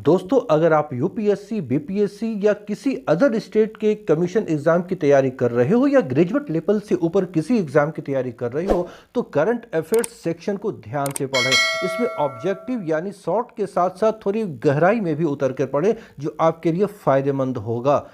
दोस्तों, अगर आप यूपीएससी, बीपीएससी या किसी अदर स्टेट के कमीशन एग्जाम की तैयारी कर रहे हो या ग्रेजुएट लेवल से ऊपर किसी एग्जाम की तैयारी कर रहे हो तो करंट अफेयर्स सेक्शन को ध्यान से पढ़ें। इसमें ऑब्जेक्टिव यानी शॉर्ट के साथ साथ थोड़ी गहराई में भी उतर कर पढ़ें, जो आपके लिए फायदेमंद होगा।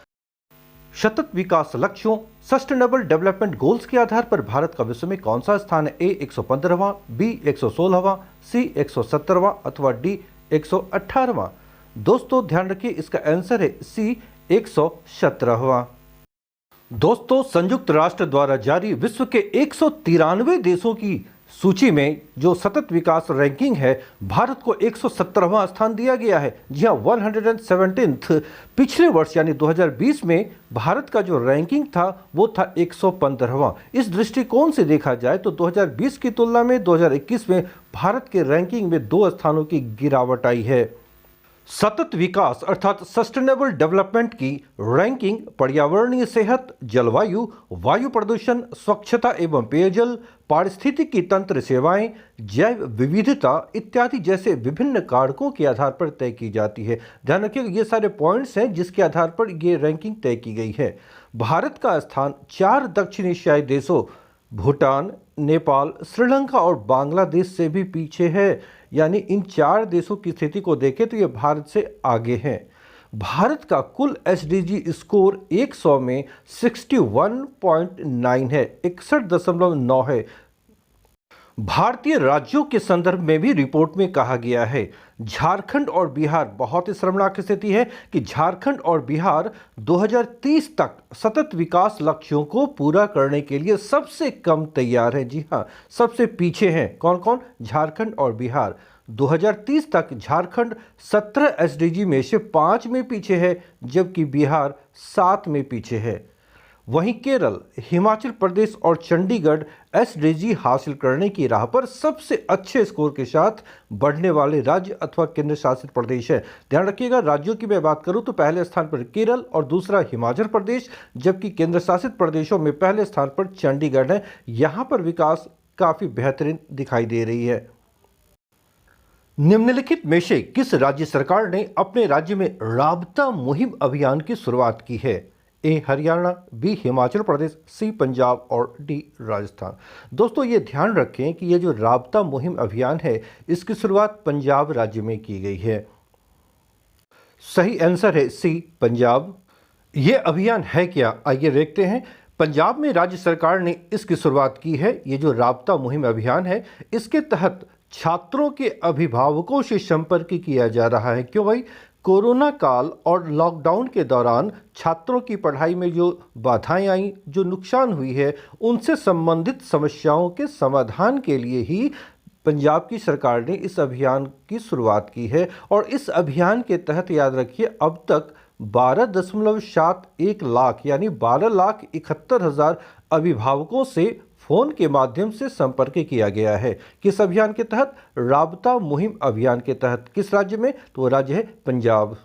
सतत विकास लक्ष्यों सस्टेनेबल डेवलपमेंट गोल्स के आधार पर भारत का विश्व में कौन सा स्थान है? ए 115वां, बी 116वां, सी 117वां अथवा डी 118वां। दोस्तों ध्यान रखिए, इसका आंसर है सी 117वां। दोस्तों, संयुक्त राष्ट्र द्वारा जारी विश्व के 193 देशों की सूची में जो सतत विकास रैंकिंग है, भारत को 117वां स्थान दिया गया है। जी हाँ, 117th। पिछले वर्ष यानी 2020 में भारत का जो रैंकिंग था वो था 115वां। इस दृष्टिकोण से देखा जाए तो 2020 की तुलना में 2021 में भारत के रैंकिंग में 2 स्थानों की गिरावट आई है। सतत विकास अर्थात सस्टेनेबल डेवलपमेंट की रैंकिंग पर्यावरणीय सेहत, जलवायु, वायु प्रदूषण, स्वच्छता एवं पेयजल, पारिस्थितिकी तंत्र सेवाएं, जैव विविधता इत्यादि जैसे विभिन्न कारकों के आधार पर तय की जाती है। ध्यान रखिए, ये सारे पॉइंट्स हैं जिसके आधार पर ये रैंकिंग तय की गई है। भारत का स्थान 4 दक्षिण एशियाई देशों भूटान, नेपाल, श्रीलंका और बांग्लादेश से भी पीछे है। यानी इन 4 देशों की स्थिति को देखें तो ये भारत से आगे हैं। भारत का कुल एसडीजी स्कोर 100 में 61.9 है, 61.9 है। भारतीय राज्यों के संदर्भ में भी रिपोर्ट में कहा गया है, झारखंड और बिहार, बहुत ही शर्मनाक स्थिति है कि झारखंड और बिहार 2030 तक सतत विकास लक्ष्यों को पूरा करने के लिए सबसे कम तैयार है। जी हाँ, सबसे पीछे हैं। कौन कौन? झारखंड और बिहार। 2030 तक झारखंड 17 एसडीजी में से 5 में पीछे है, जबकि बिहार 7 में पीछे है। वहीं केरल, हिमाचल प्रदेश और चंडीगढ़ एसडीजी हासिल करने की राह पर सबसे अच्छे स्कोर के साथ बढ़ने वाले राज्य अथवा केंद्र शासित प्रदेश है। ध्यान रखिएगा, राज्यों की मैं बात करूं तो पहले स्थान पर केरल और दूसरा हिमाचल प्रदेश, जबकि केंद्र शासित प्रदेशों में पहले स्थान पर चंडीगढ़ है। यहां पर विकास काफी बेहतरीन दिखाई दे रही है। निम्नलिखित में से किस राज्य सरकार ने अपने राज्य में राबता मुहिम अभियान की शुरुआत की है? ए हरियाणा, बी हिमाचल प्रदेश, सी पंजाब और डी राजस्थान। दोस्तों ये ध्यान रखें कि ये जो राबता मुहिम अभियान है, इसकी शुरुआत पंजाब राज्य में की गई है। सही आंसर है सी पंजाब। ये अभियान है क्या? आइए देखते हैं। पंजाब में राज्य सरकार ने इसकी शुरुआत की है। ये जो राबता मुहिम अभियान है, इसके तहत छात्रों के अभिभावकों से संपर्क किया जा रहा है। क्यों भाई? कोरोना काल और लॉकडाउन के दौरान छात्रों की पढ़ाई में जो बाधाएं आई, जो नुकसान हुई है, उनसे संबंधित समस्याओं के समाधान के लिए ही पंजाब की सरकार ने इस अभियान की शुरुआत की है। और इस अभियान के तहत याद रखिए, अब तक 12.71 लाख यानी 12,71,000 अभिभावकों से फोन के माध्यम से संपर्क किया गया है। किस अभियान के तहत? राबता मुहिम अभियान के तहत। किस राज्य में? तो राज्य है पंजाब।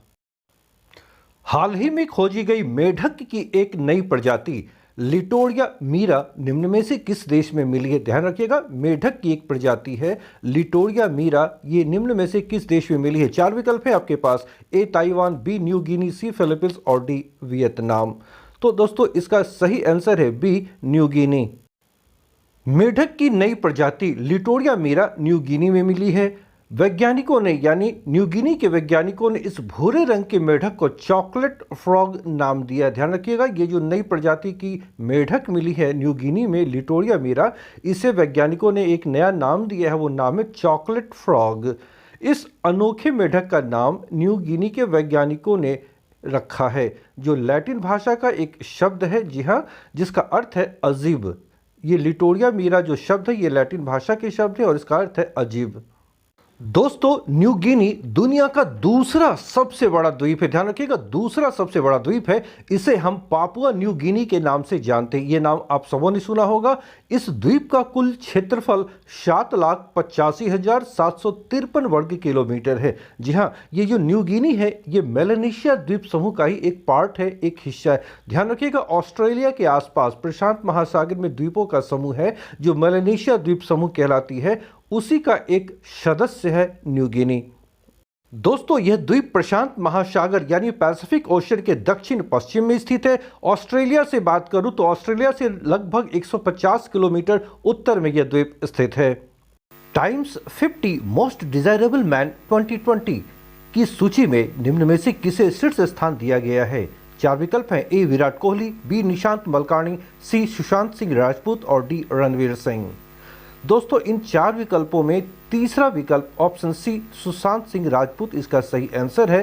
हाल ही में खोजी गई मेढक की एक नई प्रजाति लिटोरिया मीरा निम्न में से किस देश में मिली है? ध्यान रखिएगा, मेढक की एक प्रजाति है लिटोरिया मीरा, ये निम्न में से किस देश में मिली है? 4 विकल्प है आपके पास। ए ताइवान, बी न्यू गिनी, सी फिलीपींस और डी वियतनाम। तो दोस्तों इसका सही आंसर है बी न्यू गिनी। मेढक की नई प्रजाति लिटोरिया मीरा न्यू गिनी में मिली है। वैज्ञानिकों ने यानी न्यू गिनी के वैज्ञानिकों ने इस भूरे रंग के मेढक को चॉकलेट फ्रॉग नाम दिया। ध्यान रखिएगा, ये जो नई प्रजाति की मेढक मिली है न्यू गिनी में लिटोरिया मीरा, इसे वैज्ञानिकों ने एक नया नाम दिया है, वो नाम है चॉकलेट फ्रॉग। इस अनोखे मेढक का नाम न्यू गिनी के वैज्ञानिकों ने रखा है, जो लैटिन भाषा का एक शब्द है, जी हाँ, जिसका अर्थ है अजीब। ये लिटोरिया मीरा जो शब्द है, ये लैटिन भाषा के शब्द है और इसका अर्थ है अजीब। दोस्तों न्यू गिनी दुनिया का दूसरा सबसे बड़ा द्वीप है। ध्यान रखिएगा, दूसरा सबसे बड़ा द्वीप है। इसे हम पापुआ न्यू गिनी के नाम से जानते हैं। ये नाम आप सबों ने सुना होगा। इस द्वीप का कुल क्षेत्रफल 7,85,753 वर्ग किलोमीटर है। जी हाँ, ये जो न्यू गिनी है, ये मेलानेशिया द्वीप समूह का ही एक पार्ट है, एक हिस्सा है। ध्यान रखिएगा, ऑस्ट्रेलिया के आसपास प्रशांत महासागर में द्वीपों का समूह है जो मेलानेशिया द्वीप समूह कहलाती है, उसी का एक सदस्य है न्यू गिनी। दोस्तों यह द्वीप प्रशांत महासागर यानी पैसिफिक ओशन के दक्षिण पश्चिम में स्थित है। ऑस्ट्रेलिया से बात करूं तो ऑस्ट्रेलिया से लगभग 150 किलोमीटर उत्तर में यह द्वीप स्थित है। टाइम्स 50 मोस्ट डिजायरेबल मैन 2020 की सूची में निम्न में से किसे शीर्ष स्थान दिया गया है? 4 विकल्प हैं। ए विराट कोहली, बी निशांत मलकानी, सी सुशांत सिंह राजपूत और डी रणवीर सिंह। दोस्तों इन 4 विकल्पों में तीसरा विकल्प ऑप्शन सी सुशांत सिंह राजपूत इसका सही आंसर है।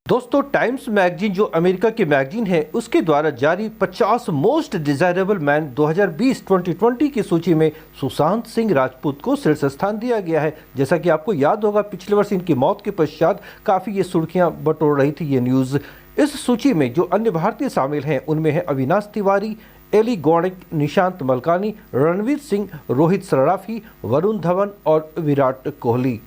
दोस्तों टाइम्स मैगजीन जो अमेरिका की मैगजीन है उसके द्वारा जारी 50 मोस्ट डिजायरेबल मैन 2020 की सूची में सुशांत सिंह राजपूत को शीर्ष स्थान दिया गया है। जैसा कि आपको याद होगा पिछले वर्ष इनकी मौत के पश्चात काफ़ी ये सुर्खियां बटोर रही थी ये न्यूज़। इस सूची में जो अन्य भारतीय शामिल हैं उनमें है अविनाश तिवारी, एली गौड़िक, निशांत मलकानी, रणवीर सिंह, रोहित सराफी, वरुण धवन और विराट कोहली।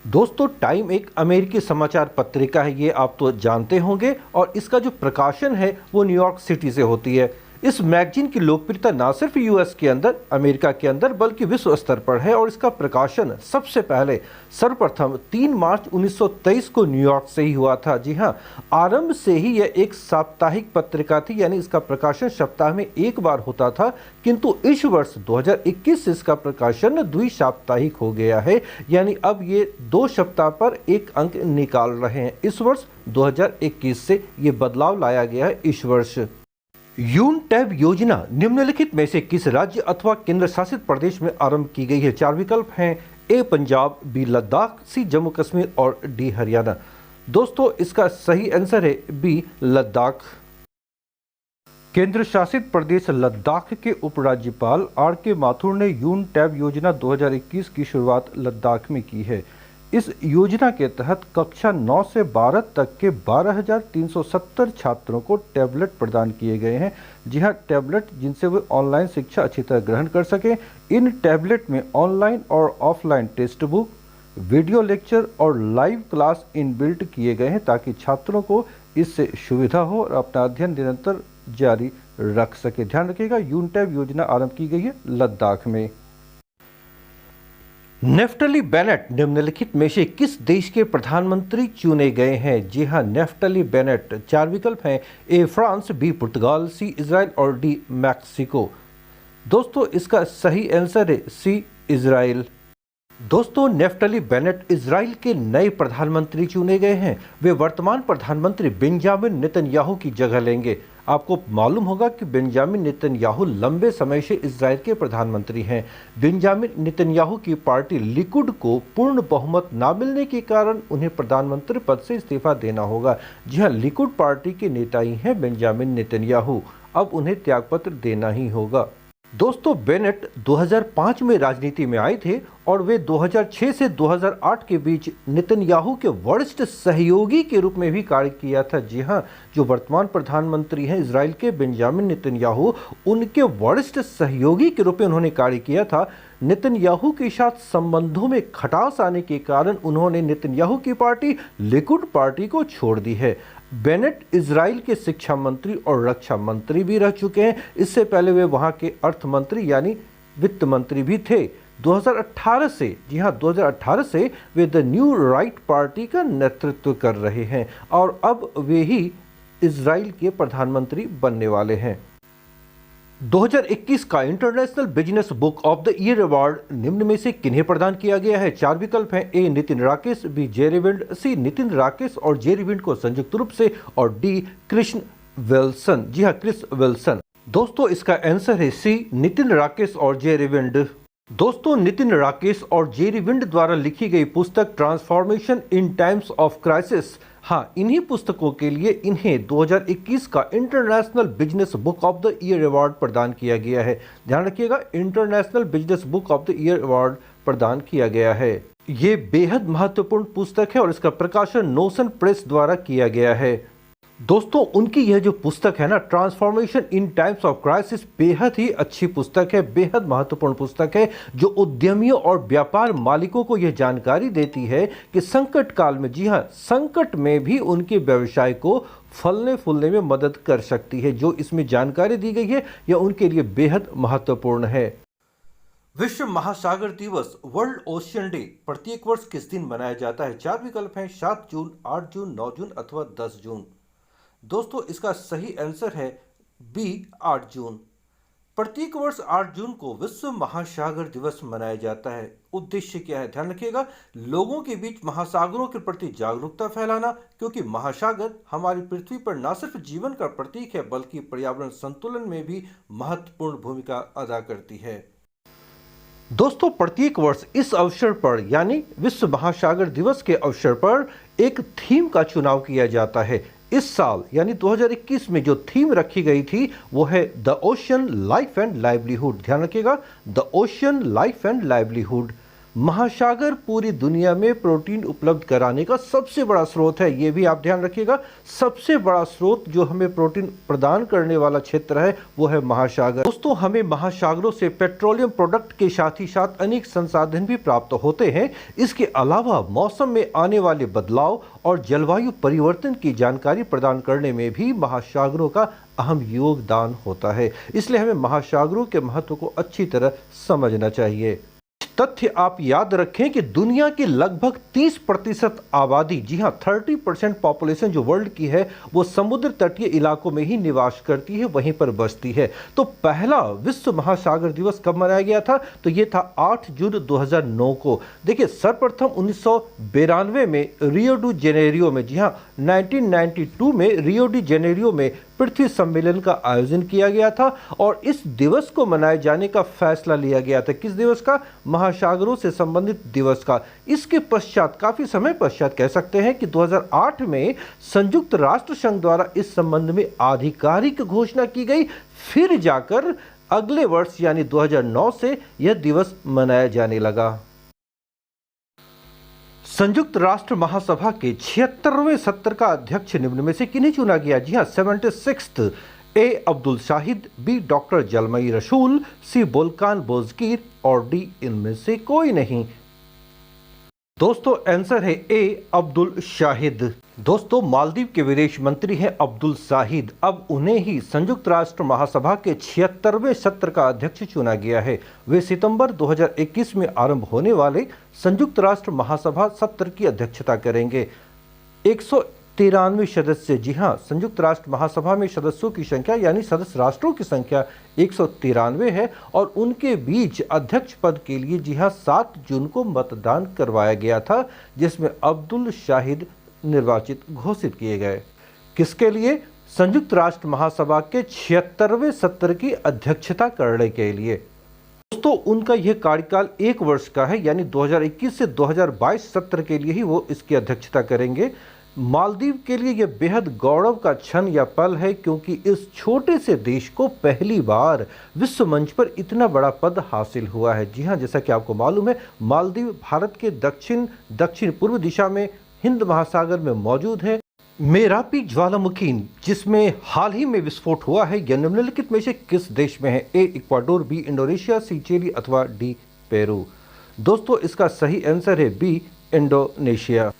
दोस्तों टाइम एक अमेरिकी समाचार पत्रिका है, ये आप तो जानते होंगे, और इसका जो प्रकाशन है वो न्यूयॉर्क सिटी से होती है। इस मैगजीन की लोकप्रियता ना सिर्फ यूएस के अंदर, अमेरिका के अंदर, बल्कि विश्व स्तर पर है और इसका प्रकाशन सबसे पहले सर्वप्रथम 3 मार्च 1923 को न्यूयॉर्क से ही हुआ था। जी हाँ, आरंभ से ही यह एक साप्ताहिक पत्रिका थी, यानी इसका प्रकाशन सप्ताह में एक बार होता था, किंतु इस वर्ष 2021 से इसका प्रकाशन द्विसाप्ताहिक हो गया है, यानी अब ये 2 सप्ताह पर एक अंक निकाल रहे हैं। इस वर्ष 2021 से ये बदलाव लाया गया है इस वर्ष। यूनटैब योजना निम्नलिखित में से किस राज्य अथवा केंद्र शासित प्रदेश में आरंभ की गई है? 4 विकल्प हैं। ए पंजाब, बी लद्दाख, सी जम्मू कश्मीर और डी हरियाणा। दोस्तों इसका सही आंसर है बी लद्दाख। केंद्र शासित प्रदेश लद्दाख के उपराज्यपाल आर के माथुर ने यूनटैब योजना 2021 की शुरुआत लद्दाख में की है। इस योजना के तहत कक्षा 9 से 12 तक के 12,370 छात्रों को टैबलेट प्रदान किए गए हैं। जी हां, टैबलेट जिनसे वे ऑनलाइन शिक्षा अच्छी तरह ग्रहण कर सकें। इन टैबलेट में ऑनलाइन और offline text book, video lecture और लाइव क्लास इनबिल्ट किए गए हैं ताकि छात्रों को इससे सुविधा हो और अपना अध्ययन निरंतर जारी रख सके। ध्यान रखिएगा, यूनटैब योजना आरंभ की गई है लद्दाख में। नेफ्टली बेनेट निम्नलिखित में से किस देश के प्रधानमंत्री चुने गए हैं? जी हां, नेफ्टली बेनेट। 4 विकल्प हैं। ए फ्रांस, बी पुर्तगाल, सी इजराइल और डी मैक्सिको। दोस्तों इसका सही आंसर है सी इजराइल। दोस्तों नेफ्टली बेनेट इजराइल के नए प्रधानमंत्री चुने गए हैं। वे वर्तमान प्रधानमंत्री बेंजामिन नेतन्याहू की जगह लेंगे। आपको मालूम होगा कि बेंजामिन नेतन्याहू लंबे समय से इजराइल के प्रधानमंत्री हैं। बेंजामिन नेतन्याहू की पार्टी लिकुड को पूर्ण बहुमत ना मिलने के कारण उन्हें प्रधानमंत्री पद से इस्तीफा देना होगा। जी हां, लिकुड पार्टी के नेता ही हैं बेंजामिन नेतन्याहू, अब उन्हें त्यागपत्र देना ही होगा। दोस्तों बेनेट 2005 में राजनीति में आए थे और वे 2006 से 2008 के बीच नेतन्याहू के वरिष्ठ सहयोगी के रूप में भी कार्य किया था। जी हां, जो वर्तमान प्रधानमंत्री हैं इजराइल के बेंजामिन नेतन्याहू, उनके वरिष्ठ सहयोगी के रूप में उन्होंने कार्य किया था। नेतन्याहू के साथ संबंधों में खटास आने के कारण उन्होंने नेतन्याहू की पार्टी लिकुड पार्टी को छोड़ दी है। बेनेट इजराइल के शिक्षा मंत्री और रक्षा मंत्री भी रह चुके हैं। इससे पहले वे वहां के अर्थ मंत्री यानी वित्त मंत्री भी थे। 2018 से, जी हां 2018 से way the new right party का नेतृत्व कर रहे हैं और अब वे ही इजराइल के प्रधानमंत्री बनने वाले हैं। 2021 का international business book of the year award निम्न में से किन्हें प्रदान किया गया है? 4 विकल्प हैं। A Nitin Rakesh, b Jerry Wind, c Nitin Rakesh और जेरी विंड को संयुक्त रूप से और डी कृष्ण विल्सन। जी हां, क्रिस विल्सन। दोस्तों इसका आंसर है सी नितिन राकेश और जेरी विंड। दोस्तों नितिन राकेश और जेरी विंड द्वारा लिखी गई पुस्तक transformation in times of crisis, हाँ इन्हीं पुस्तकों के लिए इन्हें 2021 का international business book of the year award प्रदान किया गया है। ध्यान रखिएगा, international business book of the year award प्रदान किया गया है। ये बेहद महत्वपूर्ण पुस्तक है और इसका प्रकाशन नोशन प्रेस द्वारा किया गया है। दोस्तों उनकी यह जो पुस्तक है ना, transformation in times of crisis, बेहद ही अच्छी पुस्तक है, बेहद महत्वपूर्ण पुस्तक है जो उद्यमियों और व्यापार मालिकों को यह जानकारी देती है कि संकट काल में, जी हाँ संकट में भी उनके व्यवसाय को फलने फूलने में मदद कर सकती है। जो इसमें जानकारी दी गई है यह उनके लिए बेहद महत्वपूर्ण है। विश्व महासागर दिवस वर्ल्ड ओशियन डे प्रत्येक वर्ष किस दिन मनाया जाता है? चार विकल्प हैं: 7 जून, 8 जून, 9 जून अथवा 10 जून। दोस्तों, इसका सही आंसर है बी, 8 जून। प्रत्येक वर्ष 8 जून को विश्व महासागर दिवस मनाया जाता है। उद्देश्य क्या है? ध्यान रखिएगा, लोगों के बीच महासागरों के प्रति जागरूकता फैलाना, क्योंकि महासागर हमारी पृथ्वी पर न सिर्फ जीवन का प्रतीक है बल्कि पर्यावरण संतुलन में भी महत्वपूर्ण भूमिका अदा करती है। दोस्तों, प्रत्येक वर्ष इस अवसर पर यानी विश्व महासागर दिवस के अवसर पर एक थीम का चुनाव किया जाता है। इस साल यानी 2021 में जो थीम रखी गई थी वो है the ocean life and livelihood. ध्यान रखिएगा, the ocean life and livelihood. महासागर पूरी दुनिया में प्रोटीन उपलब्ध कराने का सबसे बड़ा स्रोत है, ये भी आप ध्यान रखिएगा। सबसे बड़ा स्रोत जो हमें प्रोटीन प्रदान करने वाला क्षेत्र है वो है महासागर। दोस्तों, हमें महासागरों से पेट्रोलियम प्रोडक्ट के साथ ही साथ अनेक संसाधन भी प्राप्त होते हैं। इसके अलावा मौसम में आने वाले बदलाव और जलवायु परिवर्तन की जानकारी प्रदान करने में भी महासागरों का अहम योगदान होता है। इसलिए हमें महासागरों के महत्व को अच्छी तरह समझना चाहिए। तथ्य आप याद रखें कि दुनिया की लगभग 30% आबादी, जी हां 30% पॉपुलेशन जो वर्ल्ड की है वो समुद्र तटीय इलाकों में ही निवास करती है, वहीं पर बसती है। तो पहला विश्व महासागर दिवस कब मनाया गया था? तो ये था 8 जून 2009 को। देखिए, सर्वप्रथम 1992 में रियो डी जेनेरियो में, जी हां 1992 में रियो डी जेनेरियो में पृथ्वी सम्मेलन का आयोजन किया गया था और इस दिवस को मनाए जाने का फैसला लिया गया था। किस दिवस का? महासागरों से संबंधित दिवस का। इसके पश्चात, काफी समय पश्चात कह सकते हैं कि 2008 में संयुक्त राष्ट्र संघ द्वारा इस संबंध में आधिकारिक घोषणा की गई। फिर जाकर अगले वर्ष यानी 2009 से यह दिवस मनाया जाने लगा। संयुक्त राष्ट्र महासभा के 76वें सत्र का अध्यक्ष निम्न में से किन्हें चुना गया? जी हां 76th। ए अब्दुल शाहिद, बी डॉक्टर जलमई रसूल, सी बुल्कान बोजकीर और डी इनमें से कोई नहीं। दोस्तों, आंसर है ए अब्दुल शाहिद। दोस्तों, मालदीव के विदेश मंत्री हैं अब्दुल शाहिद। अब उन्हें ही संयुक्त राष्ट्र महासभा के 76वें सत्र का अध्यक्ष चुना गया है। वे सितंबर 2021 में आरंभ होने वाले संयुक्त राष्ट्र महासभा सत्र की अध्यक्षता करेंगे। 193 सदस्य, जी हां संयुक्त राष्ट्र महासभा में सदस्यों की संख्या यानी सदस्य राष्ट्रों की संख्या 193 है और उनके बीच अध्यक्ष पद के लिए, जी हां 7 जून को मतदान करवाया गया था, जिसमें अब्दुल शाहिद निर्वाचित घोषित किए गए। किसके लिए? संयुक्त राष्ट्र महासभा के 76वें सत्र की अध्यक्षता करने के लिए। दोस्तों, उनका यह कार्यकाल 1 वर्ष का है, यानी 2021 से 2022 सत्र के लिए ही वो इसकी अध्यक्षता करेंगे। मालदीव के लिए यह बेहद गौरव का क्षण या पल है, क्योंकि इस छोटे से देश को पहली बार विश्व मंच पर इतना बड़ा पद हासिल हुआ है। जी हां, जैसा कि आपको मालूम है, मालदीव भारत के दक्षिण पूर्व दिशा में हिंद महासागर में मौजूद है। मेरापी ज्वालामुखी जिसमें हाल ही में विस्फोट हुआ है, यह निम्नलिखित में से किस देश में है? ए इक्वाडोर, बी इंडोनेशिया, सी चिली अथवा डी पेरू। दोस्तों, इसका सही आंसर है बी इंडोनेशिया।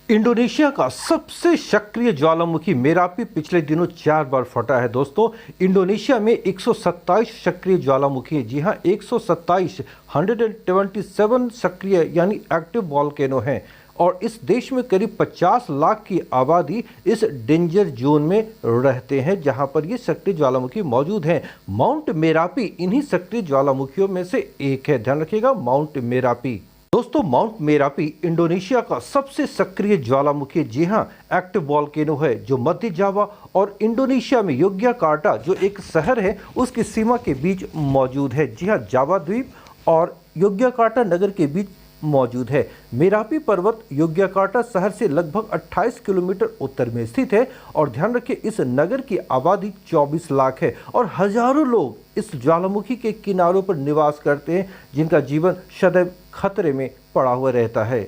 इंडोनेशिया का सबसे सक्रिय ज्वालामुखी मेरापी पिछले दिनों 4 बार फटा है। दोस्तों, इंडोनेशिया में 127 सक्रिय ज्वालामुखी है। जी हां 127 127 सक्रिय यानी एक्टिव वॉल्केनो हैं और इस देश में करीब 50 लाख की आबादी इस डेंजर जोन में रहते हैं, जहां पर ये सक्रिय ज्वालामुखी मौजूद हैं। माउंट मेरापी इन्हीं सक्रिय ज्वालामुखियों में से एक है। ध्यान रखिएगा, माउंट मेरापी। दोस्तों, माउंट मेरापी इंडोनेशिया का सबसे सक्रिय ज्वालामुखी, जी हां एक्टिव वॉल्केनो है, जो मध्य जावा और इंडोनेशिया में योग्याकार्टा जो एक शहर है उसकी सीमा के बीच मौजूद है। जी हां, जावा द्वीप और योग्याकार्टा नगर के बीच मौजूद है। मेरापी पर्वत योग्याकार्टा शहर से लगभग 28 किलोमीटर उत्तर में स्थित है और ध्यान रखिए, इस नगर की आबादी 24 लाख है और हजारों लोग इस ज्वालामुखी के किनारों पर निवास करते हैं, जिनका जीवन सदैव खतरे में पड़ा हुआ रहता है।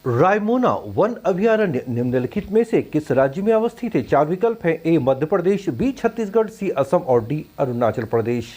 रायमोना वन अभयारण्य निम्नलिखित में से किस राज्य में अवस्थित है? 4 विकल्प हैं। ए मध्य प्रदेश, बी छत्तीसगढ़, सी असम और डी अरुणाचल प्रदेश।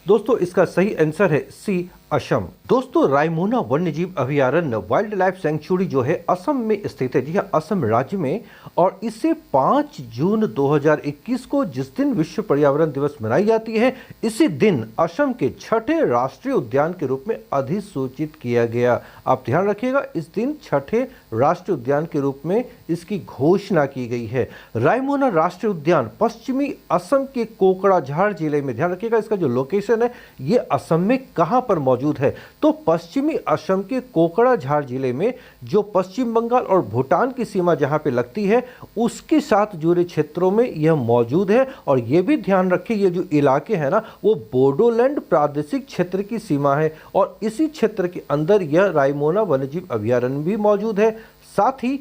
दोस्तों, इसका सही आंसर है सी असम। दोस्तों, रायमोना वन्यजीव अभयारण्य वाइल्ड लाइफ सेंचुरी जो है असम में स्थित है। जी हाँ, असम राज्य में। और इसे 5 जून 2021 को, जिस दिन विश्व पर्यावरण दिवस मनाई जाती है, इसी दिन असम के छठे राष्ट्रीय उद्यान के रूप में अधिसूचित किया गया। आप ध्यान रखिएगा, इस दिन छठे राष्ट्रीय उद्यान के रूप में इसकी घोषणा की गई है। रायमोना राष्ट्रीय उद्यान पश्चिमी असम के कोकराझार जिले में, ध्यान रखिएगा इसका जो लोकेशन है ये असम में कहां पर मौजूद है, तो पश्चिमी असम के कोकराझार जिले में, जो पश्चिम बंगाल और भूटान की सीमा जहां पे लगती है उसके साथ जुड़े क्षेत्रों में यह मौजूद है। और यह भी ध्यान रखिए, ये जो इलाके हैं ना, वो बोडोलैंड प्रादेशिक क्षेत्र की सीमा है और इसी क्षेत्र के अंदर यह रायमोना वन्यजीव अभयारण्य भी मौजूद है। साथ ही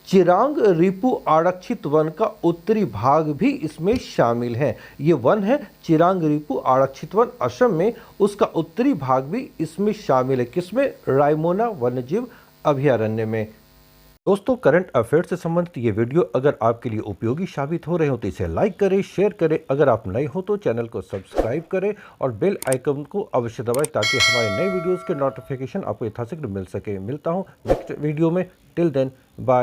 चिरांग रिपु आरक्षित वन का उत्तरी भाग भी इसमें शामिल है। ये वन है चिरांग रिपु आरक्षित वन असम में, उसका उत्तरी भाग भी इसमें शामिल है। किसमें? रायमोना वन्यजीव अभयारण्य में। दोस्तों, करंट अफेयर से संबंधित ये वीडियो अगर आपके लिए उपयोगी साबित हो रहे हो तो इसे लाइक करें, शेयर करें। अगर आप नए हो तो चैनल को सब्सक्राइब करें और बेल आइकन को अवश्य दबाएं ताकि हमारे नए वीडियोस के नोटिफिकेशन आपको यथाशीघ्र मिल सके। मिलता हूँ नेक्स्ट वीडियो में। Till then, bye.